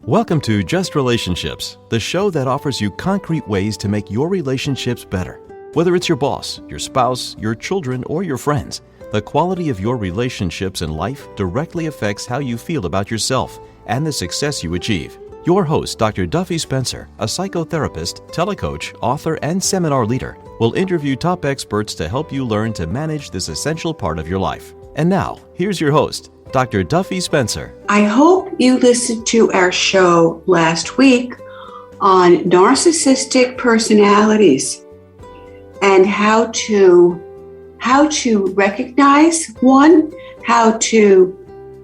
Welcome to Just Relationships, the show that offers you concrete ways to make your relationships better. Whether it's your boss, your spouse, your children, or your friends, the quality of your relationships in life directly affects how you feel about yourself and the success you achieve. Your host, Dr. Duffy Spencer, a psychotherapist, telecoach, author, and seminar leader, will interview top experts to help you learn to manage this essential part of your life. And now, here's your host, Dr. Duffy Spencer. I hope you listened to our show last week on narcissistic personalities and how to recognize one, how to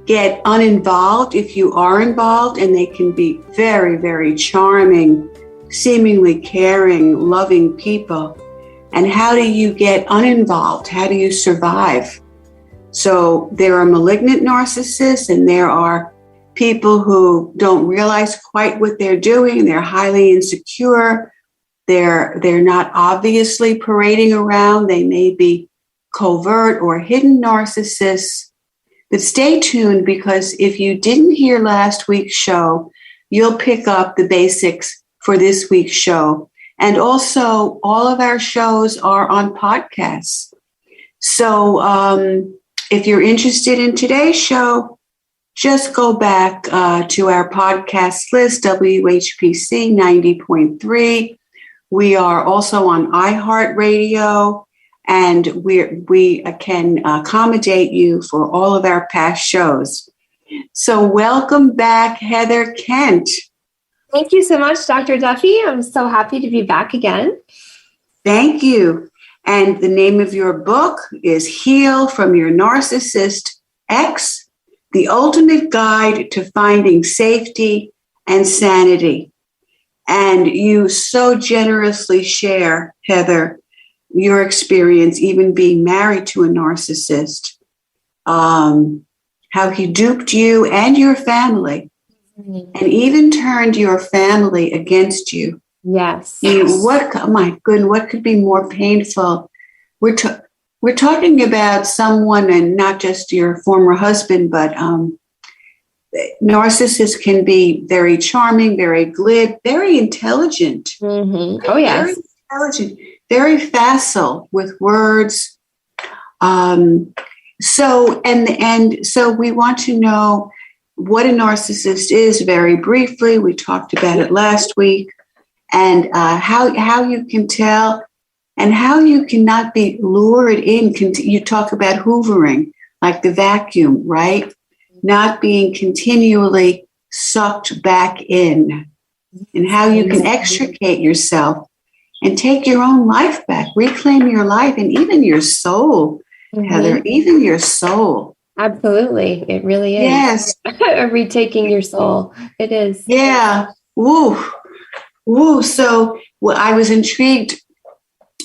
get uninvolved if you are involved, and they can be very, very charming, seemingly caring, loving people. And how do you get uninvolved? How do you survive? So there are malignant narcissists, and there are people who don't realize quite what they're doing. They're highly insecure. They're not obviously parading around. They may be covert or hidden narcissists. But stay tuned, because if you didn't hear last week's show, you'll pick up the basics for this week's show. And also, all of our shows are on podcasts. So if you're interested in today's show, just go back to our podcast list, WHPC 90.3. We are also on iHeartRadio, and we can accommodate you for all of our past shows. So welcome back, Heather Kent. Thank you so much, Dr. Duffy. I'm so happy to be back again. Thank you. And the name of your book is Heal from Your Narcissist X, The Ultimate Guide to Finding Safety and Sanity. And you so generously share, Heather, your experience even being married to a narcissist, how he duped you and your family, and even turned your family against you. Yes. Oh my goodness, what could be more painful? We're talking about someone, and not just your former husband, but narcissists can be very charming, very glib, very intelligent. Mm-hmm. Oh, yes. Very intelligent, very facile with words. So we want to know what a narcissist is very briefly. We talked about it last week. And how you can tell, and how you cannot be lured in. You talk about hoovering, like the vacuum, right? Not being continually sucked back in, and how you can extricate yourself and take your own life back, reclaim your life, and even your soul, Heather, even your soul. Absolutely. It really is. Yes. Retaking your soul. It is. Yeah. Woo. So I was intrigued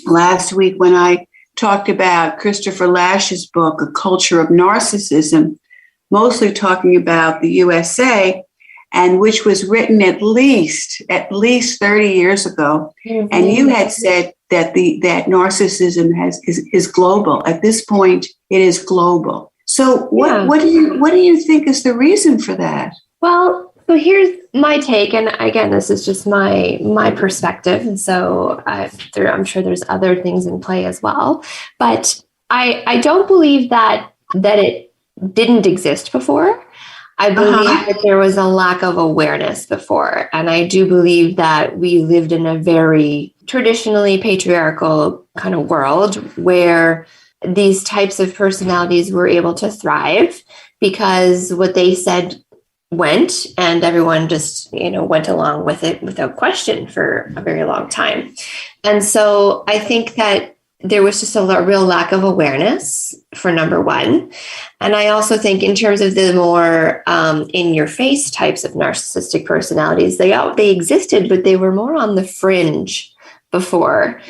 last week when I talked about Christopher Lash's book, A Culture of Narcissism, mostly talking about the USA, and which was written at least 30 years ago. Mm-hmm. And you had said that that narcissism is global. At this point, it is global. So what do you think is the reason for that? Well, so here's my take, and again, this is just my perspective, and so I'm sure there's other things in play as well. But I don't believe that it didn't exist before. I believe that there was a lack of awareness before, and I do believe that we lived in a very traditionally patriarchal kind of world where these types of personalities were able to thrive because what they said went, and everyone just, went along with it without question for a very long time. And so I think that there was just a real lack of awareness for number one. And I also think in terms of the more in-your-face types of narcissistic personalities, they existed, but they were more on the fringe before.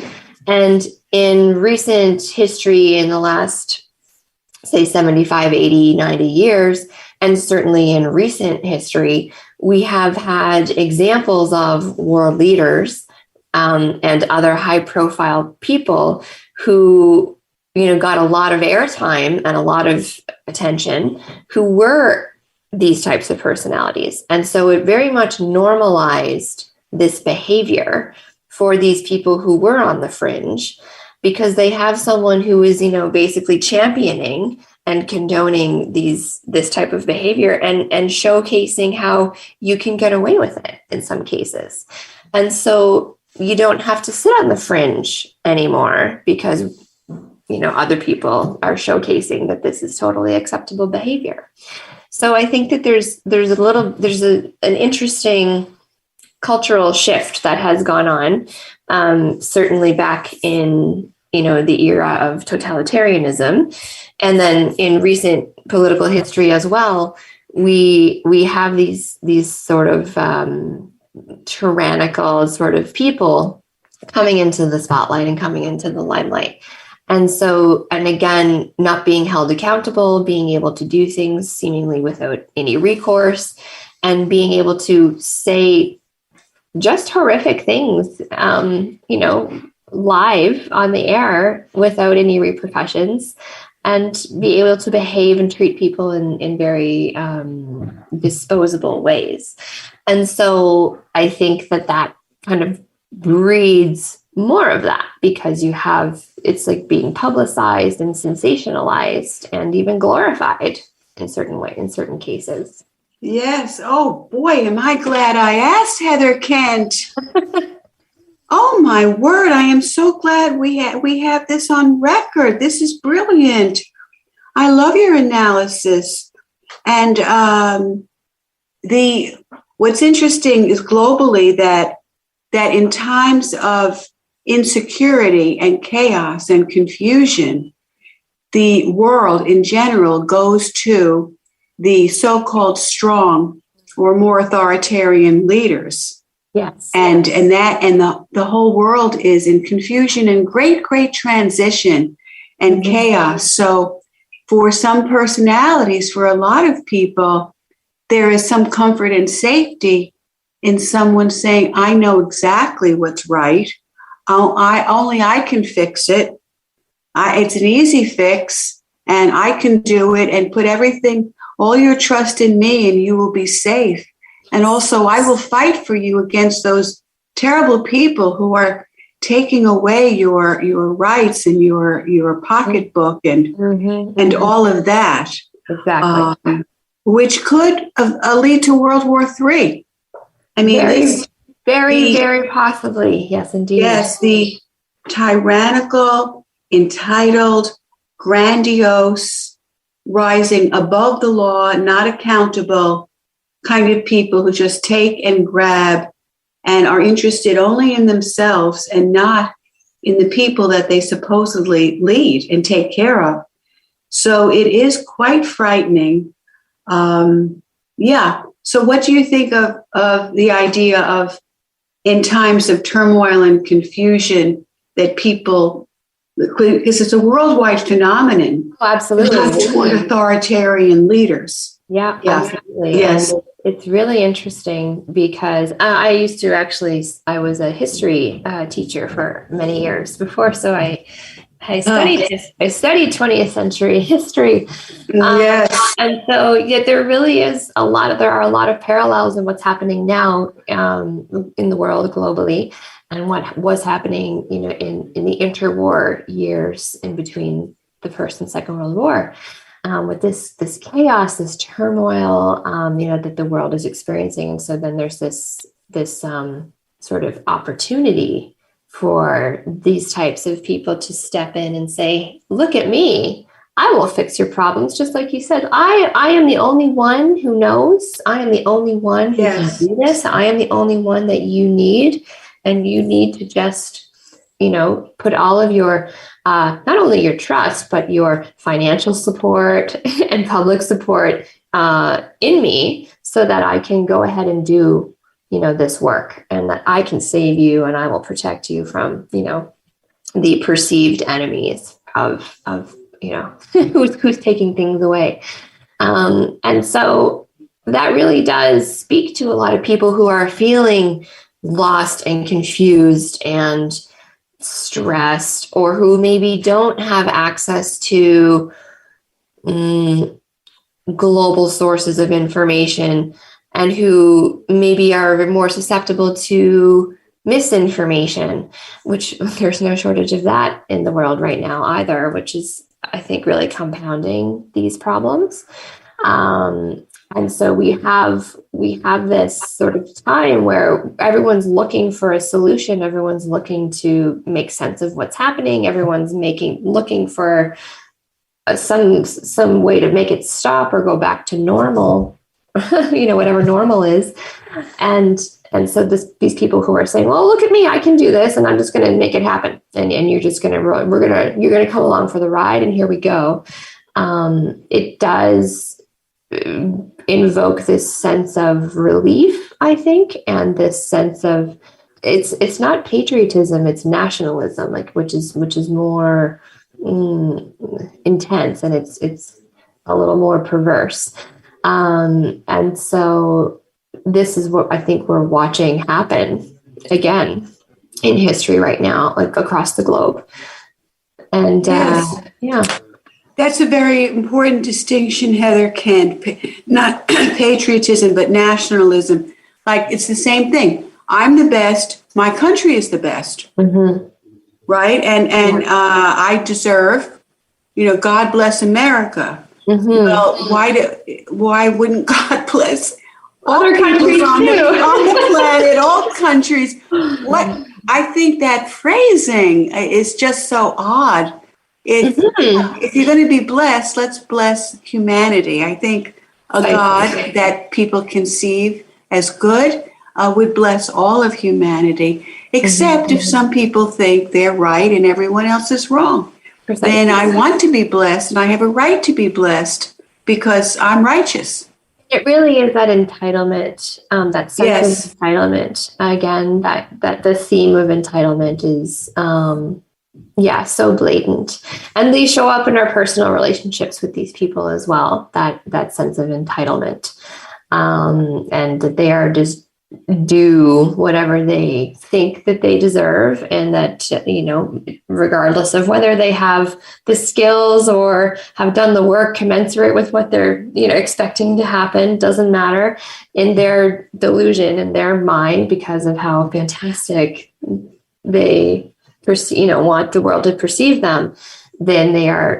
And in recent history, in the last, say, 75, 80, 90 years, and certainly in recent history, we have had examples of world leaders and other high-profile people who, got a lot of airtime and a lot of attention, who were these types of personalities. And so it very much normalized this behavior for these people who were on the fringe, because they have someone who is, basically championing and condoning this type of behavior and showcasing how you can get away with it in some cases. And so you don't have to sit on the fringe anymore because other people are showcasing that this is totally acceptable behavior. So I think that there's an interesting cultural shift that has gone on, certainly back in the era of totalitarianism, and then in recent political history as well. We have these sort of tyrannical sort of people coming into the spotlight and coming into the limelight. And so, and again, not being held accountable, being able to do things seemingly without any recourse, and being able to say just horrific things, live on the air without any repercussions, and be able to behave and treat people in very disposable ways. And so I think that kind of breeds more of that, because it's like being publicized and sensationalized and even glorified in certain cases. Yes. Oh boy, am I glad I asked, Heather Kent. Oh my word, I am so glad we have this on record. This is brilliant. I love your analysis. And what's interesting is globally that in times of insecurity and chaos and confusion, the world in general goes to the so-called strong or more authoritarian leaders. Yes. And the whole world is in confusion and great transition and chaos. So for some personalities, for a lot of people, there is some comfort and safety in someone saying, I know exactly what's right. I can fix it. It's an easy fix, and I can do it, and put all your trust in me, and you will be safe. And also, I will fight for you against those terrible people who are taking away your rights and your pocketbook and all of that. Exactly. Which could lead to World War III. I mean, very possibly. Yes, indeed. Yes, the tyrannical, entitled, grandiose, rising above the law, not accountable kind of people who just take and grab and are interested only in themselves and not in the people that they supposedly lead and take care of. So it is quite frightening. So what do you think of the idea of, in times of turmoil and confusion, that people, because it's a worldwide phenomenon, absolutely, toward authoritarian leaders? Yeah, absolutely. Yes. And it's really interesting because I was a history teacher for many years before, so I studied 20th century history. Yes. And so there are a lot of parallels in what's happening now in the world globally, and what was happening, in the interwar years in between the First and Second World War. With this chaos, this turmoil, that the world is experiencing. And so then there's this sort of opportunity for these types of people to step in and say, look at me, I will fix your problems. Just like you said, I am the only one who knows. I am the only one who can do this. I am the only one that you need. And you need to just, put all of your, not only your trust, but your financial support and public support in me, so that I can go ahead and do, this work, and that I can save you and I will protect you from, the perceived enemies of who's taking things away. And so that really does speak to a lot of people who are feeling lost and confused and stressed, or who maybe don't have access to global sources of information and who maybe are more susceptible to misinformation, which there's no shortage of that in the world right now either, which is, I think, really compounding these problems. And so we have this sort of time where everyone's looking for a solution. Everyone's looking to make sense of what's happening. Everyone's looking for some way to make it stop or go back to normal, whatever normal is. And so these people who are saying, well, look at me, I can do this, and I'm just going to make it happen. And you're just going to, you're going to come along for the ride, and here we go. It does invoke this sense of relief, I think, and this sense of it's not patriotism, it's nationalism, which is more intense, and it's a little more perverse. And so this is what I think we're watching happen again in history right now, across the globe. And yes. That's a very important distinction, Heather Kent. Not patriotism, but nationalism. It's the same thing. I'm the best. My country is the best. Mm-hmm. Right? And I deserve, God bless America. Mm-hmm. Well, why wouldn't God bless other countries on the planet, all countries? What I think that phrasing is just so odd. If you're going to be blessed, let's bless humanity. I think a God that people conceive as good would bless all of humanity, except if some people think they're right and everyone else is wrong. Precisely. Then I want to be blessed, and I have a right to be blessed because I'm righteous. It really is that entitlement, that sense of entitlement. Again, that the theme of entitlement is so blatant. And they show up in our personal relationships with these people as well, that sense of entitlement. And that they are just do whatever they think that they deserve, and that, regardless of whether they have the skills or have done the work commensurate with what they're, expecting to happen, doesn't matter. In their delusion, in their mind, because of how fantastic they want the world to perceive them, then they are,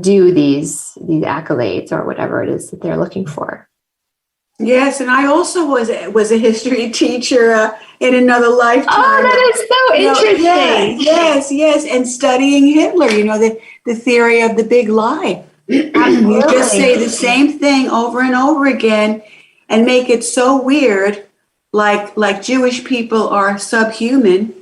do these accolades or whatever it is that they're looking for. Yes, and I also was a history teacher in another lifetime. Oh, that is so interesting. Yes, and studying Hitler, the theory of the big lie. You just say the same thing over and over again and make it so weird, like Jewish people are subhuman,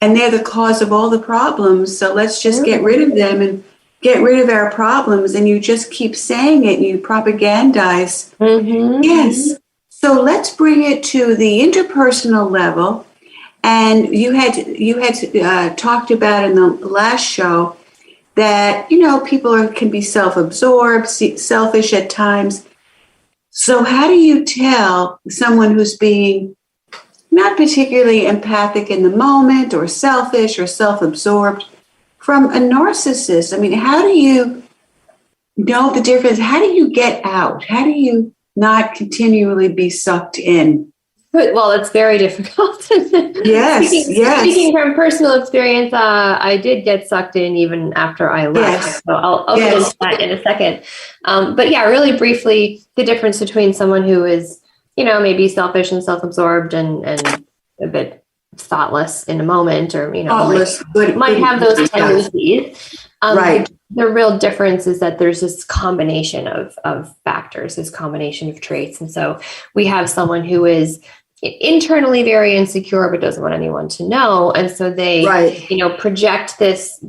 and they're the cause of all the problems, so let's just get rid of them and get rid of our problems, and you just keep saying it and you propagandize. Mm-hmm. Yes. So let's bring it to the interpersonal level. And you had talked about in the last show that, people can be self-absorbed, selfish at times. So how do you tell someone who's being not particularly empathic in the moment, or selfish or self-absorbed, from a narcissist? I mean, how do you know the difference? How do you get out? How do you not continually be sucked in? Well, it's very difficult. Yes. Speaking from personal experience, I did get sucked in even after I left. Yes. So I'll get into that in a second. But really briefly, the difference between someone who is, maybe selfish and self-absorbed and a bit thoughtless in a moment, or might have those tendencies. Right. The real difference is that there's this combination of factors, this combination of traits, and so we have someone who is internally very insecure but doesn't want anyone to know, and so they project this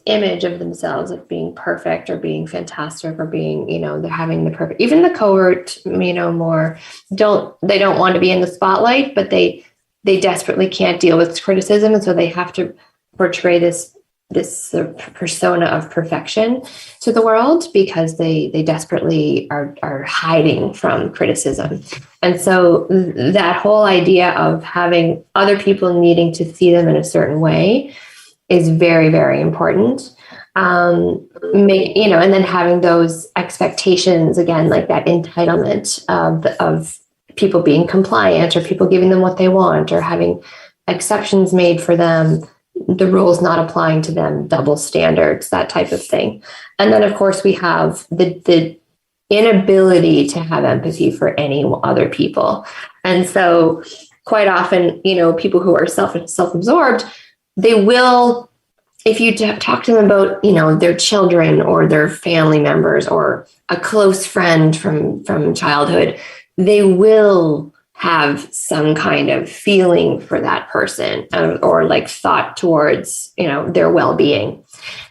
image of themselves of being perfect or being fantastic or being, they're having the perfect, even the covert, more don't want to be in the spotlight, but they desperately can't deal with criticism. And so they have to portray this persona of perfection to the world because they desperately are hiding from criticism. And so that whole idea of having other people needing to see them in a certain way is very, very important. And then having those expectations, again, like that entitlement of people being compliant or people giving them what they want or having exceptions made for them, the rules not applying to them, double standards, that type of thing. And then, of course, we have the inability to have empathy for any other people. And so quite often, people who are self-absorbed, they will, if you talk to them about, their children or their family members or a close friend from childhood, they will have some kind of feeling for that person or like thought towards, their well-being.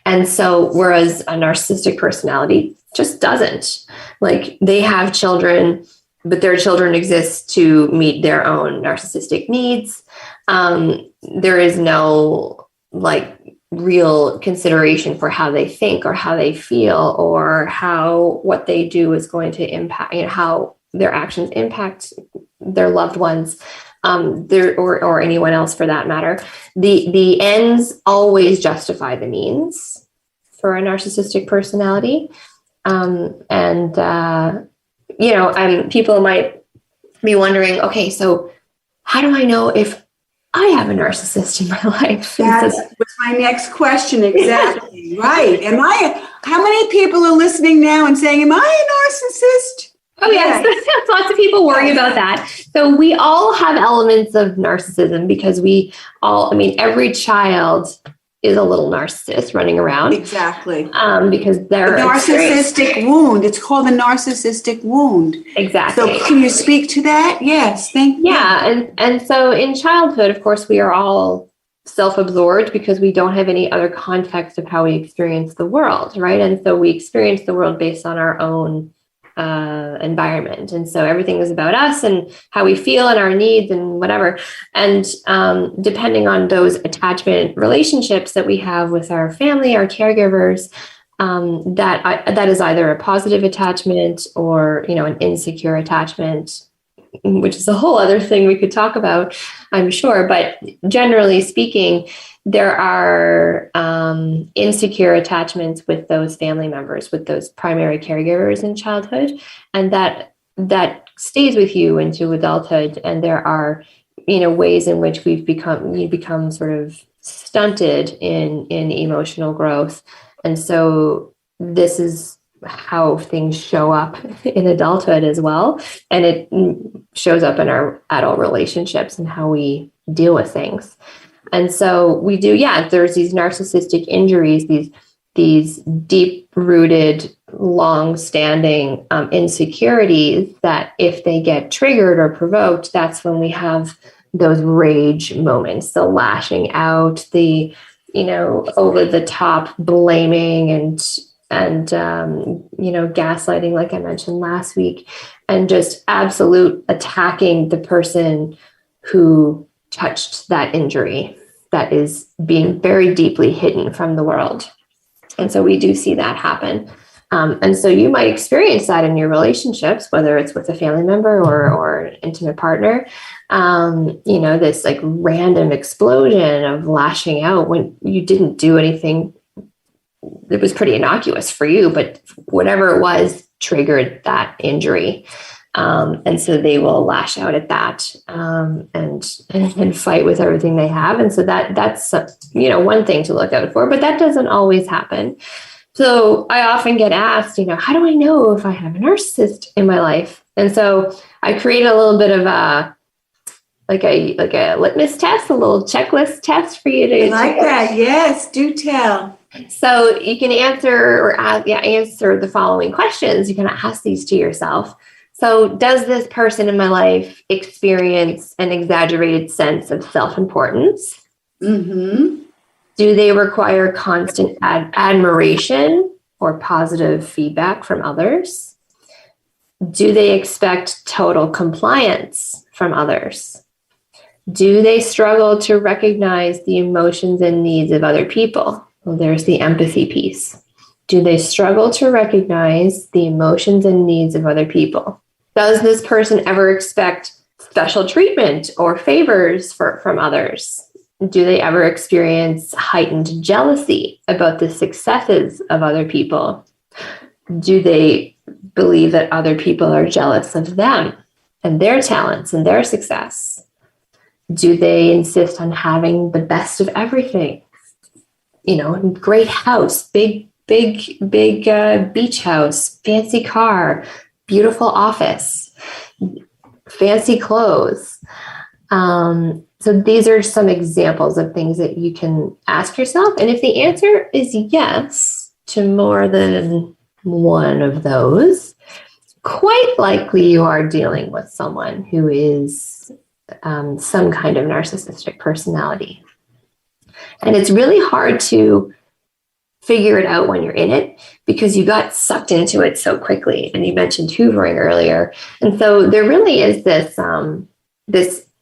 And so, whereas a narcissistic personality just doesn't, like, they have children, but their children exist to meet their own narcissistic needs. There is no like real consideration for how they think or how they feel or how what they do is going to impact, how their actions impact their loved ones, or anyone else for that matter. The ends always justify the means for a narcissistic personality. People might be wondering, okay, so how do I know if I have a narcissist in my life? That was my next question. Exactly. Right. How many people are listening now and saying, am I a narcissist? Oh, yes. Lots of people worry about that. So we all have elements of narcissism because every child is a little narcissist running around. Exactly. Because they're a narcissistic wound. It's called the narcissistic wound. Exactly. So can you speak to that? Yes. Thank you. Yeah. And so in childhood, of course, we are all self-absorbed because we don't have any other context of how we experience the world, right? And so we experience the world based on our own environment. And so everything is about us and how we feel and our needs and whatever. And depending on those attachment relationships that we have with our family, our caregivers, that is either a positive attachment or, an insecure attachment, which is a whole other thing we could talk about, I'm sure. But generally speaking, there are insecure attachments with those family members, with those primary caregivers in childhood, and that stays with you into adulthood. And there are, ways in which you become sort of stunted in emotional growth. And so this is how things show up in adulthood as well. And it shows up in our adult relationships and how we deal with things. And so we do, there's these narcissistic injuries, these deep-rooted, long-standing insecurities that if they get triggered or provoked, that's when we have those rage moments, the lashing out, the, over-the-top blaming and gaslighting, like I mentioned last week, and just absolute attacking the person who touched that injury that is being very deeply hidden from the world. And so we do see that happen. And so you might experience that in your relationships, whether it's with a family member or an intimate partner, this like random explosion of lashing out when you didn't do anything. It was pretty innocuous for you, but whatever it was triggered that injury. And so they will lash out at that and fight with everything they have. And so that's one thing to look out for, but that doesn't always happen. So I often get asked, how do I know if I have a narcissist in my life? And so I create a little bit of a litmus test, a little checklist test for you to. I like that. Yes, do tell. So you can answer the following questions. You can ask these to yourself. So does this person in my life experience an exaggerated sense of self-importance? Mm-hmm. Do they require constant admiration or positive feedback from others? Do they expect total compliance from others? Do they struggle to recognize the emotions and needs of other people? Well, there's the empathy piece. Do they struggle to recognize the emotions and needs of other people? Does this person ever expect special treatment or favors from others? Do they ever experience heightened jealousy about the successes of other people? Do they believe that other people are jealous of them and their talents and their success? Do they insist on having the best of everything? Great house, big beach house, fancy car, beautiful office, fancy clothes. So these are some examples of things that you can ask yourself. And if the answer is yes to more than one of those, quite likely you are dealing with someone who is some kind of narcissistic personality. And it's really hard to figure it out when you're in it because you got sucked into it so quickly. And you mentioned hoovering earlier. And so there really is this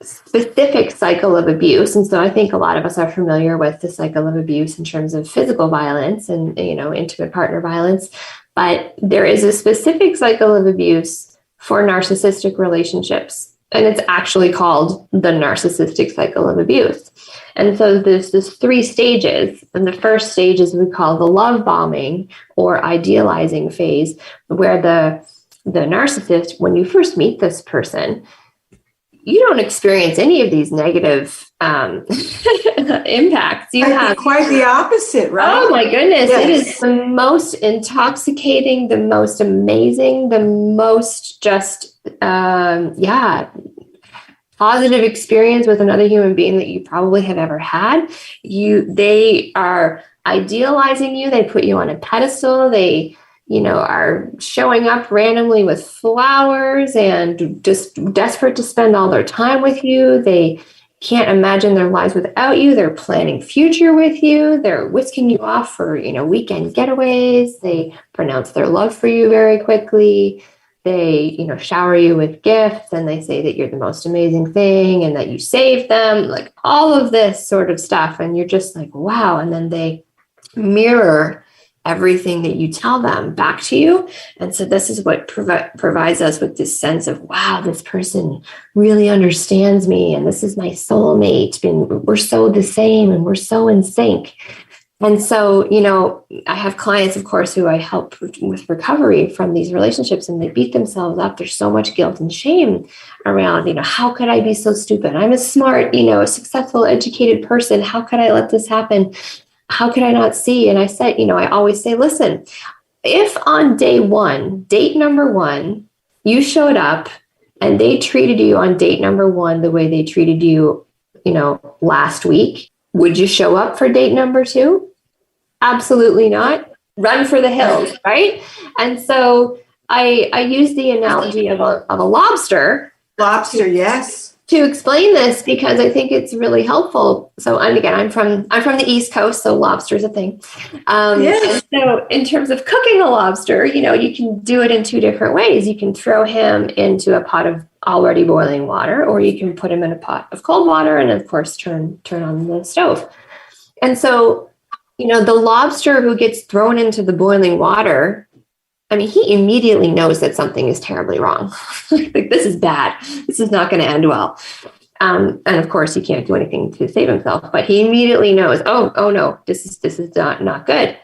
specific cycle of abuse. And so I think a lot of us are familiar with the cycle of abuse in terms of physical violence and, intimate partner violence. But there is a specific cycle of abuse for narcissistic relationships. And it's actually called the narcissistic cycle of abuse. And so there's 3 stages. And the first stage is we call the love bombing or idealizing phase, where the narcissist, when you first meet this person, you don't experience any of these negative impacts. You have quite the opposite, right? Oh my goodness. Yes. It is the most intoxicating, the most amazing, the most just, positive experience with another human being that you probably have ever had. They are idealizing you. They put you on a pedestal. They are showing up randomly with flowers and just desperate to spend all their time with you. They can't imagine their lives without you. They're planning future with you. They're whisking you off for, weekend getaways. They pronounce their love for you very quickly. They, shower you with gifts, and they say that you're the most amazing thing and that you saved them, like all of this sort of stuff. And you're just like, wow. And then they mirror everything that you tell them back to you. And so this is what provides us with this sense of, wow, this person really understands me, and this is my soulmate, and we're so the same, and we're so in sync. And so, I have clients, of course, who I help with recovery from these relationships, and they beat themselves up. There's so much guilt and shame around, how could I be so stupid? I'm a smart, successful, educated person. How could I let this happen? How could I not see? And I said, I always say, listen, if on day 1, date number 1, you showed up and they treated you on date number 1 the way they treated you, last week, would you show up for date number 2? Absolutely not. Run for the hills, right? And so I use the analogy of a lobster. Lobster, yes. To explain this, because I think it's really helpful. So, and again, I'm from the East Coast, so lobster is a thing. Yes. So in terms of cooking a lobster, you can do it in 2 different ways. You can throw him into a pot of already boiling water, or you can put him in a pot of cold water and, of course, turn on the stove. And so, the lobster who gets thrown into the boiling water, he immediately knows that something is terribly wrong. Like, this is bad. This is not going to end well. And of course, he can't do anything to save himself, but he immediately knows, oh no, this is not good.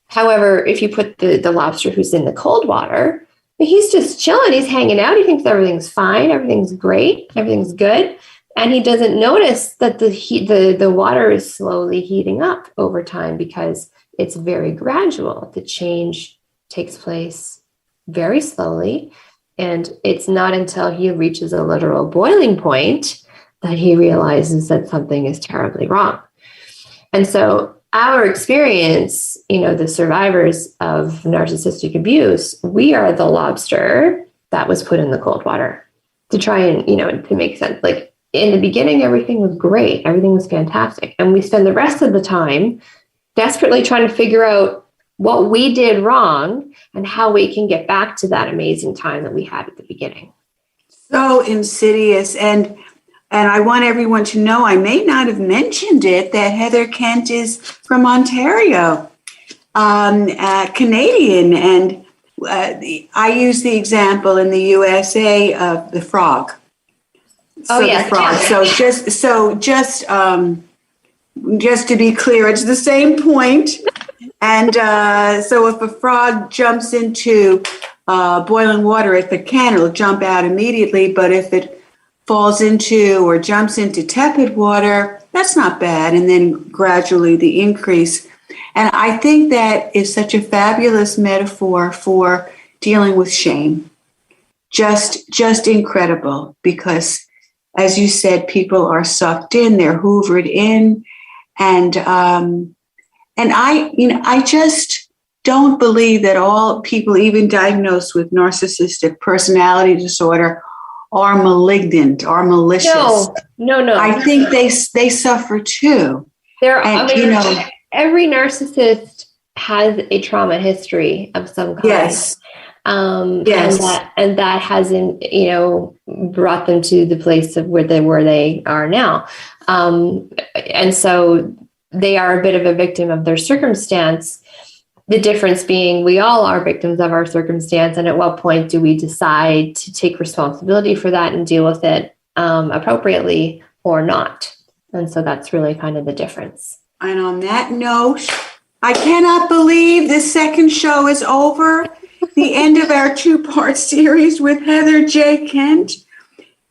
However, if you put the lobster who's in the cold water, he's just chilling. He's hanging out. He thinks everything's fine. Everything's great. Everything's good. And he doesn't notice that the water is slowly heating up over time because it's very gradual. The change takes place very slowly. And it's not until he reaches a literal boiling point that he realizes that something is terribly wrong. And so our experience, the survivors of narcissistic abuse, we are the lobster that was put in the cold water to try and, to make sense. Like, in the beginning, everything was great. Everything was fantastic. And we spend the rest of the time desperately trying to figure out what we did wrong and how we can get back to that amazing time that we had at the beginning. So insidious. And I want everyone to know, I may not have mentioned it, that Heather Kent is from Ontario, Canadian. And I use the example in the USA of the frog. Oh, yes. The frog. So just just to be clear, it's the same point. And so if a frog jumps into boiling water, if it can, it'll jump out immediately. But if it falls into or jumps into tepid water, that's not bad. And then gradually the increase. And I think that is such a fabulous metaphor for dealing with shame. Just incredible, because as you said, people are sucked in, they're hoovered in. And I just don't believe that all people, even diagnosed with narcissistic personality disorder, are malignant or malicious. No. I think they suffer too. Every narcissist has a trauma history of some kind. Yes. Yes. And that hasn't, brought them to the place of where they are now. And so they are a bit of a victim of their circumstance. The difference being we all are victims of our circumstance. And at what point do we decide to take responsibility for that and deal with it appropriately or not? And so that's really kind of the difference. And on that note, I cannot believe this second show is over. The end of our 2-part series with Heather J. Kent.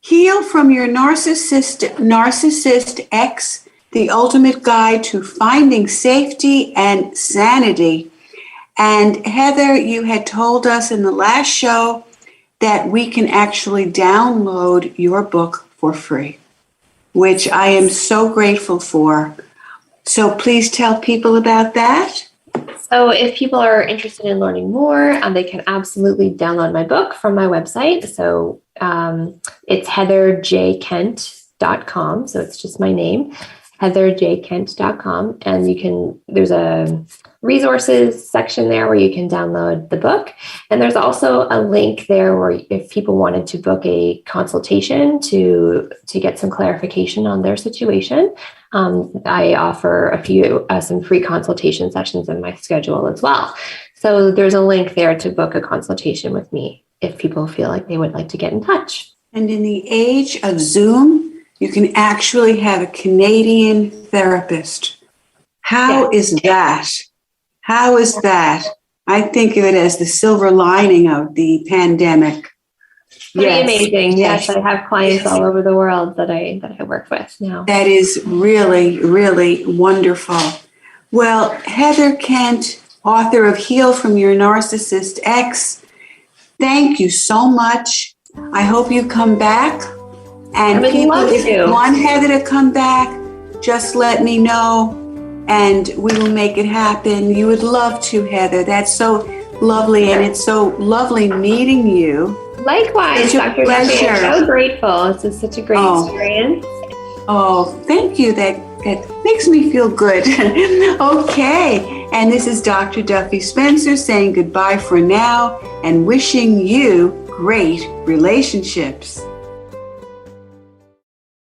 Heal from your narcissist X, the ultimate guide to finding safety and sanity. And Heather, you had told us in the last show that we can actually download your book for free, which I am so grateful for. So please tell people about that. So if people are interested in learning more, they can absolutely download my book from my website. So it's heatherjkent.com. So it's just my name, heatherjkent.com. And there's a resources section there where you can download the book. And there's also a link there where if people wanted to book a consultation to get some clarification on their situation, I offer some free consultation sessions in my schedule as well. So there's a link there to book a consultation with me if people feel like they would like to get in touch. And in the age of Zoom, you can actually have a Canadian therapist. How is that? How is that? I think of it as the silver lining of the pandemic. Pretty amazing. Yes, I have clients all over the world that I work with now. That is really, really wonderful. Well, Heather Kent, author of Heal from Your Narcissist X, thank you so much. I hope you come back. And people, if you want Heather to come back, just let me know and we will make it happen. You would love to, Heather. That's so lovely, and it's so lovely meeting you. Likewise, Dr. Duffy. I'm so grateful. It's just such a great experience. Oh, thank you. That makes me feel good. Okay. And this is Dr. Duffy Spencer saying goodbye for now and wishing you great relationships.